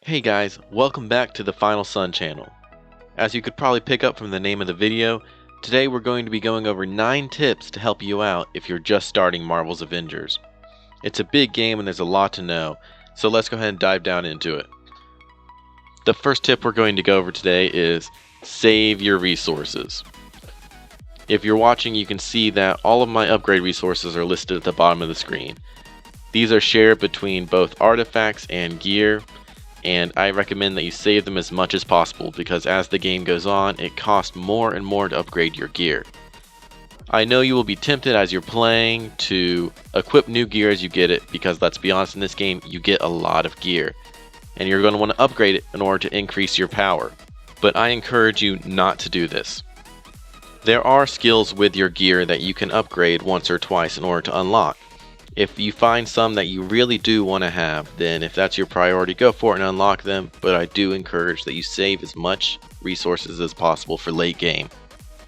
Hey guys, welcome back to the Final Sun channel. As you could probably pick up from the name of the video, today we're going to be going over 9 tips to help you out if you're just starting Marvel's Avengers. It's a big game and there's a lot to know, so let's go ahead and dive down into it. The first tip we're going to go over today is save your resources. If you're watching, you can see that all of my upgrade resources are listed at the bottom of the screen. These are shared between both artifacts and gear, and I recommend that you save them as much as possible because as the game goes on, it costs more and more to upgrade your gear. I know you will be tempted as you're playing to equip new gear as you get it because let's be honest, in this game you get a lot of gear and you're going to want to upgrade it in order to increase your power. But I encourage you not to do this. There are skills with your gear that you can upgrade once or twice in order to unlock. If you find some that you really do want to have, then if that's your priority, go for it and unlock them, but I do encourage that you save as much resources as possible for late game.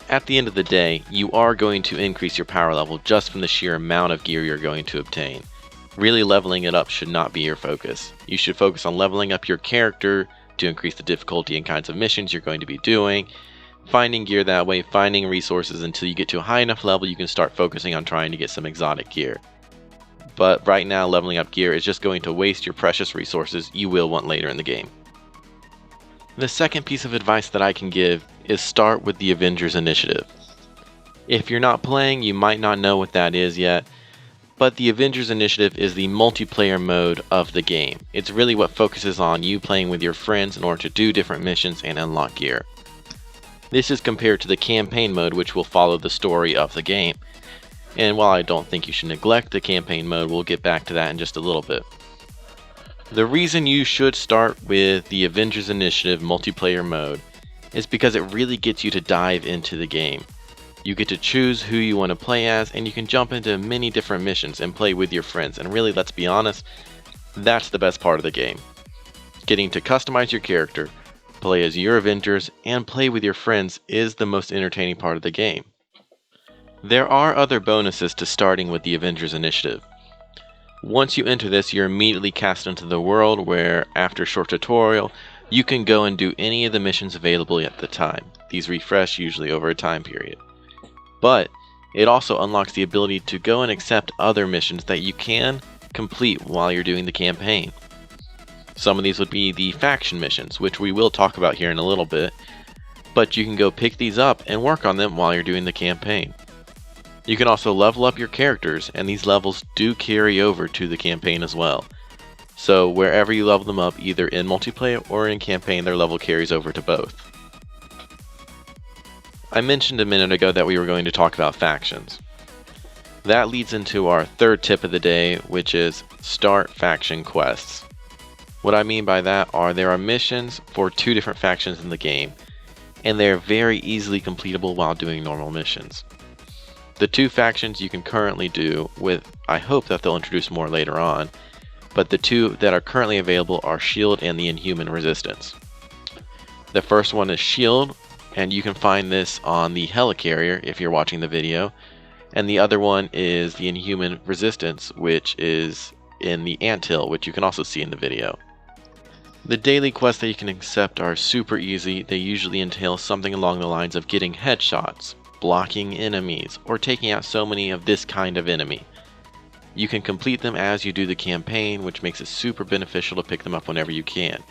At the end of the day, you are going to increase your power level just from the sheer amount of gear you're going to obtain. Really leveling it up should not be your focus. You should focus on leveling up your character to increase the difficulty and kinds of missions you're going to be doing, finding gear that way, finding resources until you get to a high enough level you can start focusing on trying to get some exotic gear. But right now, leveling up gear is just going to waste your precious resources you will want later in the game. The second piece of advice that I can give is start with the Avengers Initiative. If you're not playing, you might not know what that is yet, but the Avengers Initiative is the multiplayer mode of the game. It's really what focuses on you playing with your friends in order to do different missions and unlock gear. This is compared to the campaign mode, which will follow the story of the game. And while I don't think you should neglect the campaign mode, we'll get back to that in just a little bit. The reason you should start with the Avengers Initiative multiplayer mode is because it really gets you to dive into the game. You get to choose who you want to play as, and you can jump into many different missions and play with your friends. And really, let's be honest, that's the best part of the game. Getting to customize your character, play as your Avengers, and play with your friends is the most entertaining part of the game. There are other bonuses to starting with the Avengers Initiative. Once you enter this, you're immediately cast into the world where, after a short tutorial, you can go and do any of the missions available at the time. These refresh usually over a time period. But it also unlocks the ability to go and accept other missions that you can complete while you're doing the campaign. Some of these would be the faction missions, which we will talk about here in a little bit, but you can go pick these up and work on them while you're doing the campaign. You can also level up your characters, and these levels do carry over to the campaign as well. So wherever you level them up, either in multiplayer or in campaign, their level carries over to both. I mentioned a minute ago that we were going to talk about factions. That leads into our third tip of the day, which is start faction quests. What I mean by that are there are missions for 2 different factions in the game, and they're very easily completable while doing normal missions. The 2 factions you can currently do with, I hope that they'll introduce more later on, but the 2 that are currently available are S.H.I.E.L.D. and the Inhuman Resistance. The first one is S.H.I.E.L.D., and you can find this on the helicarrier if you're watching the video, and the other one is the Inhuman Resistance, which is in the anthill, which you can also see in the video. The daily quests that you can accept are super easy. They usually entail something along the lines of getting headshots, blocking enemies, or taking out so many of this kind of enemy. You can complete them as you do the campaign, which makes it super beneficial to pick them up whenever you can.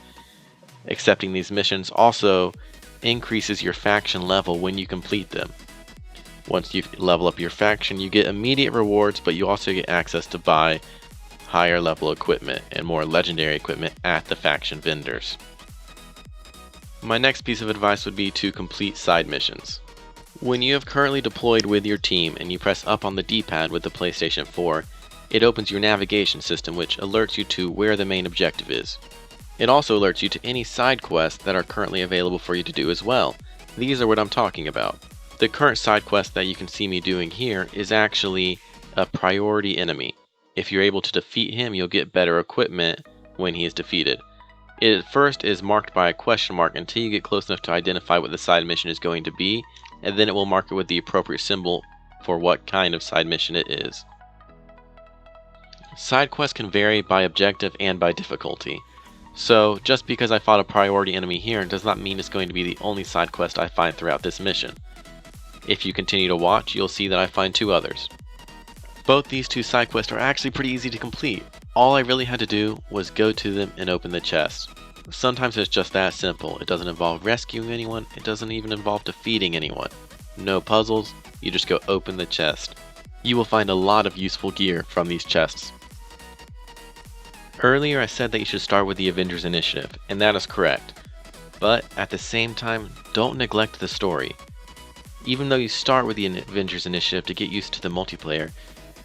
Accepting these missions also increases your faction level when you complete them. Once you level up your faction, you get immediate rewards, but you also get access to buy higher level equipment and more legendary equipment at the faction vendors. My next piece of advice would be to complete side missions. When you have currently deployed with your team and you press up on the D-pad with the PlayStation 4, it opens your navigation system which alerts you to where the main objective is. It also alerts you to any side quests that are currently available for you to do as well. These are what I'm talking about. The current side quest that you can see me doing here is actually a priority enemy. If you're able to defeat him, you'll get better equipment when he is defeated. It at first is marked by a question mark until you get close enough to identify what the side mission is going to be, and then it will mark it with the appropriate symbol for what kind of side mission it is. Side quests can vary by objective and by difficulty. So, just because I fought a priority enemy here does not mean it's going to be the only side quest I find throughout this mission. If you continue to watch, you'll see that I find 2 others. Both these 2 side quests are actually pretty easy to complete. All I really had to do was go to them and open the chests. Sometimes it's just that simple. It doesn't involve rescuing anyone, it doesn't even involve defeating anyone. No puzzles, you just go open the chest. You will find a lot of useful gear from these chests. Earlier I said that you should start with the Avengers Initiative, and that is correct. But at the same time, don't neglect the story. Even though you start with the Avengers Initiative to get used to the multiplayer,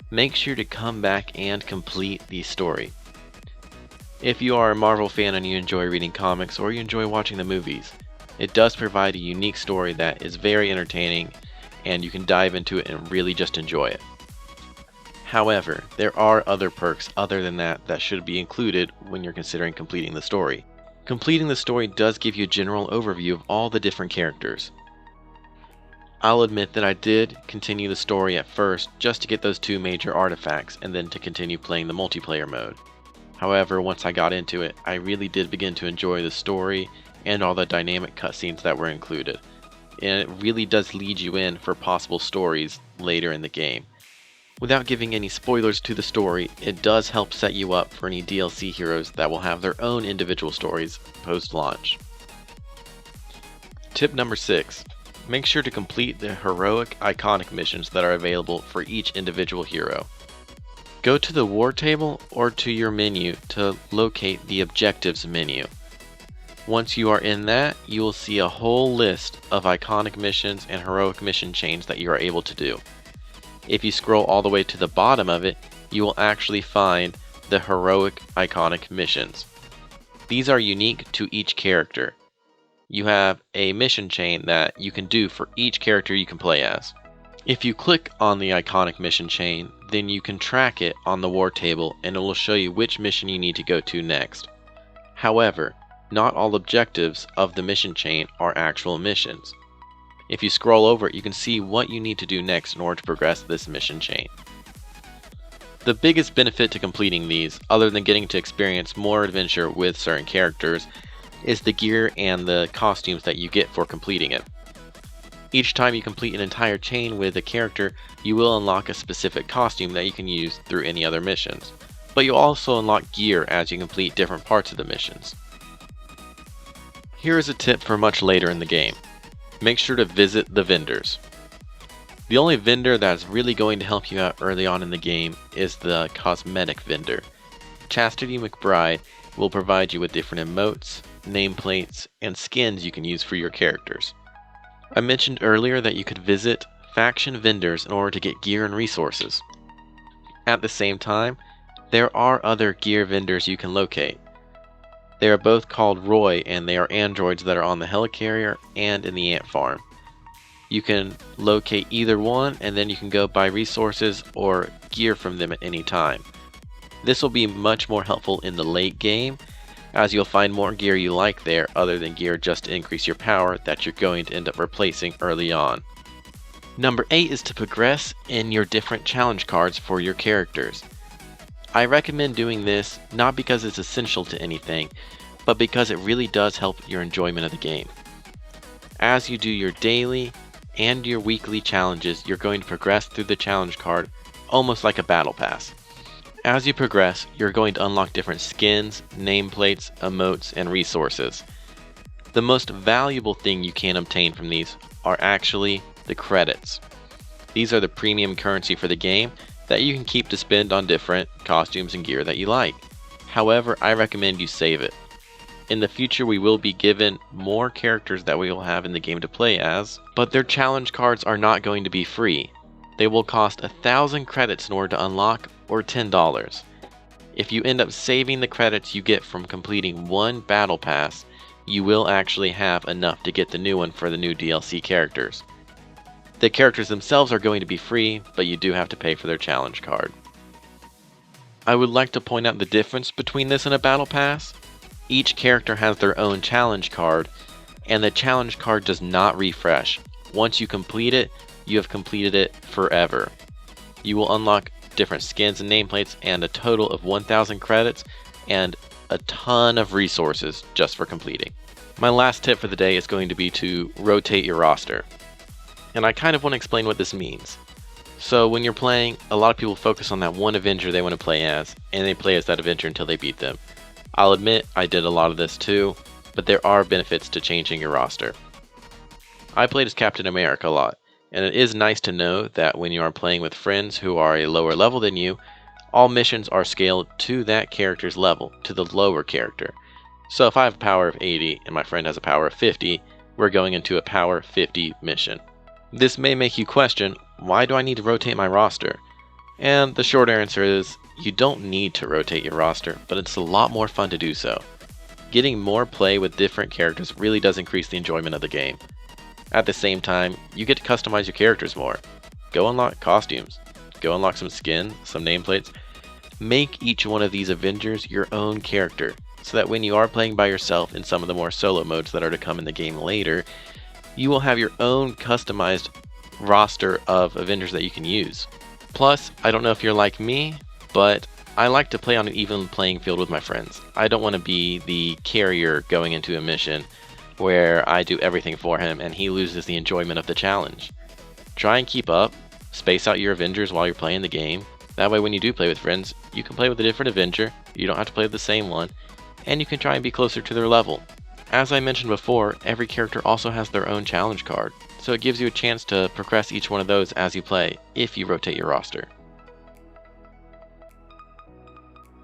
make sure to come back and complete the story. If you are a Marvel fan and you enjoy reading comics or you enjoy watching the movies, it does provide a unique story that is very entertaining and you can dive into it and really just enjoy it. However, there are other perks other than that should be included when you're considering completing the story. Completing the story does give you a general overview of all the different characters. I'll admit that I did continue the story at first just to get those 2 major artifacts and then to continue playing the multiplayer mode. However, once I got into it, I really did begin to enjoy the story and all the dynamic cutscenes that were included. And it really does lead you in for possible stories later in the game. Without giving any spoilers to the story, it does help set you up for any DLC heroes that will have their own individual stories post-launch. Tip number 6. Make sure to complete the heroic iconic missions that are available for each individual hero. Go to the war table or to your menu to locate the objectives menu. Once you are in that, you will see a whole list of iconic missions and heroic mission chains that you are able to do. If you scroll all the way to the bottom of it, you will actually find the heroic iconic missions. These are unique to each character. You have a mission chain that you can do for each character you can play as. If you click on the iconic mission chain, then you can track it on the war table and it will show you which mission you need to go to next. However, not all objectives of the mission chain are actual missions. If you scroll over it, you can see what you need to do next in order to progress this mission chain. The biggest benefit to completing these, other than getting to experience more adventure with certain characters, is the gear and the costumes that you get for completing it. Each time you complete an entire chain with a character, you will unlock a specific costume that you can use through any other missions. But you'll also unlock gear as you complete different parts of the missions. Here is a tip for much later in the game. Make sure to visit the vendors. The only vendor that's really going to help you out early on in the game is the cosmetic vendor. Chastity McBride will provide you with different emotes, nameplates, and skins you can use for your characters. I mentioned earlier that you could visit faction vendors in order to get gear and resources. At the same time, there are other gear vendors you can locate. They are both called Roy, and they are androids that are on the helicarrier and in the ant farm. You can locate either one and then you can go buy resources or gear from them at any time. This will be much more helpful in the late game, as you'll find more gear you like there other than gear just to increase your power that you're going to end up replacing early on. Number 8 is to progress in your different challenge cards for your characters. I recommend doing this not because it's essential to anything, but because it really does help your enjoyment of the game. As you do your daily and your weekly challenges, you're going to progress through the challenge card almost like a battle pass. As you progress, you're going to unlock different skins, nameplates, emotes, and resources. The most valuable thing you can obtain from these are actually the credits. These are the premium currency for the game that you can keep to spend on different costumes and gear that you like. However, I recommend you save it. In the future, we will be given more characters that we will have in the game to play as, but their challenge cards are not going to be free. They will cost 1,000 credits in order to unlock, or $10. If you end up saving the credits you get from completing one battle pass, you will actually have enough to get the new one for the new DLC characters. The characters themselves are going to be free, but you do have to pay for their challenge card. I would like to point out the difference between this and a battle pass. Each character has their own challenge card, and the challenge card does not refresh. Once you complete it, you have completed it forever. You will unlock different skins and nameplates and a total of 1,000 credits, and a ton of resources just for completing. My last tip for the day is going to be to rotate your roster. And I kind of want to explain what this means. So when you're playing, a lot of people focus on that one Avenger they want to play as, and they play as that Avenger until they beat them. I'll admit I did a lot of this too, but there are benefits to changing your roster. I played as Captain America a lot, and it is nice to know that when you are playing with friends who are a lower level than you, all missions are scaled to that character's level, to the lower character. So if I have a power of 80 and my friend has a power of 50, we're going into a power 50 mission. This may make you question, why do I need to rotate my roster? And the short answer is, you don't need to rotate your roster, but it's a lot more fun to do so. Getting more play with different characters really does increase the enjoyment of the game. At the same time, you get to customize your characters more. Go unlock costumes. Go unlock some skin, some nameplates. Make each one of these Avengers your own character, so that when you are playing by yourself in some of the more solo modes that are to come in the game later, you will have your own customized roster of Avengers that you can use. Plus, I don't know if you're like me, but I like to play on an even playing field with my friends. I don't want to be the carrier going into a mission where I do everything for him and he loses the enjoyment of the challenge. Try and keep up, space out your Avengers while you're playing the game. That way when you do play with friends, you can play with a different Avenger, you don't have to play with the same one, and you can try and be closer to their level. As I mentioned before, every character also has their own challenge card, so it gives you a chance to progress each one of those as you play, if you rotate your roster.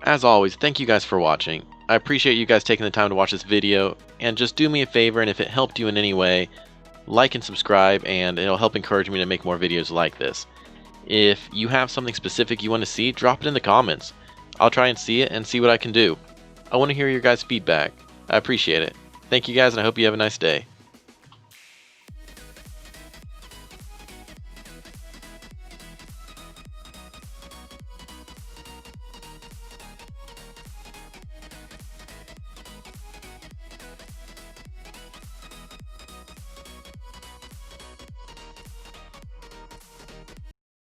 As always, thank you guys for watching. I appreciate you guys taking the time to watch this video, and just do me a favor, and if it helped you in any way, like and subscribe, and it'll help encourage me to make more videos like this. If you have something specific you want to see, drop it in the comments. I'll try and see it and see what I can do. I want to hear your guys' feedback. I appreciate it. Thank you guys, and I hope you have a nice day.